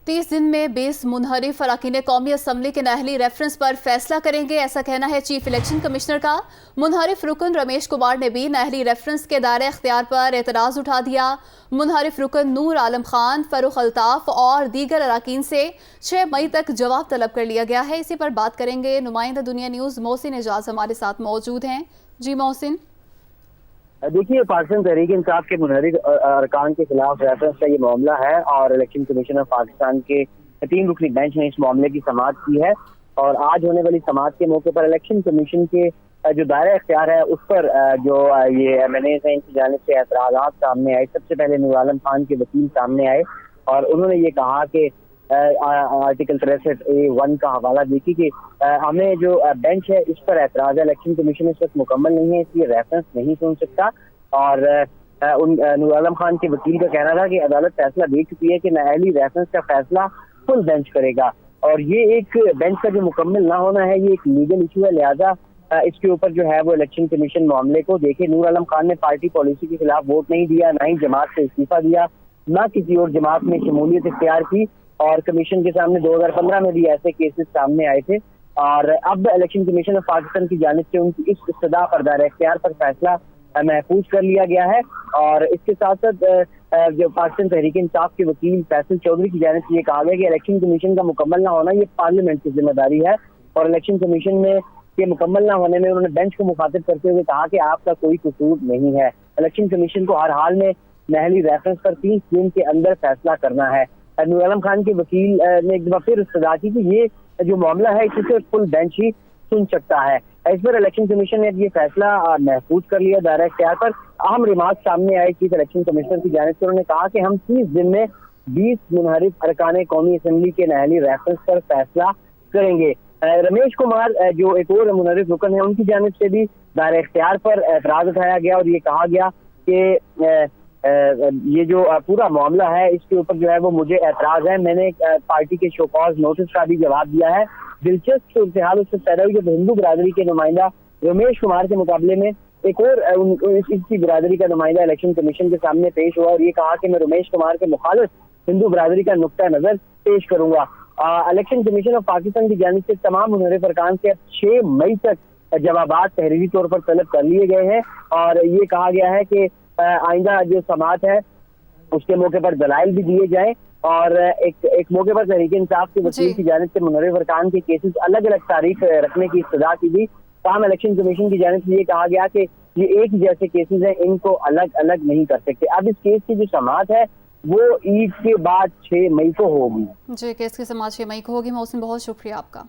30 दिन में 20 मुनहरिफ अरकान कौमी असम्बली के नाअहली रेफरेंस पर फैसला करेंगे, ऐसा कहना है चीफ इलेक्शन कमिश्नर का। मुनहरिफ रुकन रमेश कुमार ने भी नाअहली रेफरेंस के दायरे इख्तियार पर एतराज़ उठा दिया। मुनहरिफ रुकन नूर आलम खान, फरूख अल्ताफ और दीगर अरकान से 6 मई तक जवाब तलब कर लिया गया है। इसी पर बात करेंगे। नुमाइंदा दुनिया न्यूज़ मोहसिन एजाज हमारे साथ मौजूद हैं। जी मोहसिन। देखिए, पाकिस्तान तहरीक इंसाफ के मुनहरिफ अरकान के खिलाफ रेफरेंस का ये मामला है और इलेक्शन कमीशन ऑफ पाकिस्तान के 3 रुकनी बेंच ने इस मामले की समाअत की है। और आज होने वाली समाअत के मौके पर इलेक्शन कमीशन के जो दायरा इख्तियार है उस पर जो ये MNAs हैं, इनकी जानिब से एतराज़ात सामने आए। सबसे पहले नूर आलम खान के वकील सामने आए और उन्होंने ये कहा कि आर्टिकल 63A1 का हवाला देखिए कि हमें जो बेंच है इस पर एतराज़ है, इलेक्शन कमीशन इस वक्त मुकम्मल नहीं है, इसलिए रेफरेंस नहीं सुन सकता। और नूर आलम खान के वकील का कहना था कि अदालत फैसला दे चुकी है कि नाअहली रेफरेंस का फैसला फुल बेंच करेगा और ये एक बेंच का जो मुकम्मल ना होना है ये एक लीगल इशू है, लिहाजा इसके ऊपर जो है वो इलेक्शन कमीशन मामले को देखे। नूर आलम खान ने पार्टी पॉलिसी के खिलाफ वोट नहीं दिया, ना ही जमात से इस्तीफा दिया, ना किसी और जमात में शमूलियत इख्तियार की और कमीशन के सामने 2015 में भी ऐसे केसेस सामने आए थे। और अब इलेक्शन कमीशन ऑफ पाकिस्तान की जानिब से उनकी इस इस्तदा पर दायरा इख्तियार पर फैसला महफूज कर लिया गया है। और इसके साथ साथ जो पाकिस्तान तहरीक इंसाफ के वकील फैसल चौधरी की जानिब से ये कहा गया कि इलेक्शन कमीशन का मुकम्मल ना होना ये पार्लियामेंट की जिम्मेदारी है और इलेक्शन कमीशन में के मुकम्मल ना होने में उन्होंने बेंच को मुखातिब करते हुए कहा कि आपका कोई कसूर नहीं है। इलेक्शन कमीशन को हर हाल में नाअहली रेफरेंस पर 30 दिन के अंदर फैसला करना है। नूर आलम खान के वकील ने एक बार फिर इस्तदा की कि ये जो मामला है इसे फुल बेंच ही सुन सकता है। इस पर इलेक्शन कमीशन ने ये फैसला महफूज कर लिया दायरा इख्तियार पर। अहम रिमार्क सामने आए चीफ इलेक्शन कमिश्नर की जानिब से, उन्होंने कहा कि हम 30 दिन में 20 मुनहरिफ अरकान कौमी असम्बली के नाअहली रेफरेंस पर फैसला करेंगे। रमेश कुमार जो एक और मुनहरिफ रुकन है उनकी जानिब से भी दायरा इख्तियार पर एतराज उठाया गया और ये कहा गया कि ये जो पूरा मामला है इसके ऊपर जो है वो मुझे एतराज है। मैंने पार्टी के शोकॉज नोटिस का भी जवाब दिया है। दिलचस्प सूरत हाल उससे पैदा हुई जब हिंदू बिरादरी के नुमाइंदा रमेश कुमार के मुकाबले में एक और इसकी बिरादरी का नुमाइंदा इलेक्शन कमीशन के सामने पेश हुआ और ये कहा कि मैं रमेश कुमार के मुखालिफ हिंदू बिरादरी का नुक्ता नजर पेश करूंगा। इलेक्शन कमीशन ऑफ पाकिस्तान की जानिब से तमाम मुनहरिफ अरकान से 6 मई तक जवाबात तहरीरी तौर पर तलब कर लिए गए हैं और ये कहा गया है कि आइंदा जो समाअत है उसके मौके पर दलाइल भी दिए जाए और एक मौके पर तहरीक इंसाफ के वकील की जानिब से मुनहरिफ अरकान के केसेस अलग अलग तारीख रखने की इस्तदा की भी। तमाम इलेक्शन कमीशन की जानिब से ये कहा गया कि ये एक जैसे केसेस हैं, इनको अलग अलग नहीं कर सकते। अब इस केस की जो समाअत है वो ईद के बाद 6 मई को होगी। जी, केस की समाअत 6 मई को होगी। मोहसिन, बहुत शुक्रिया आपका।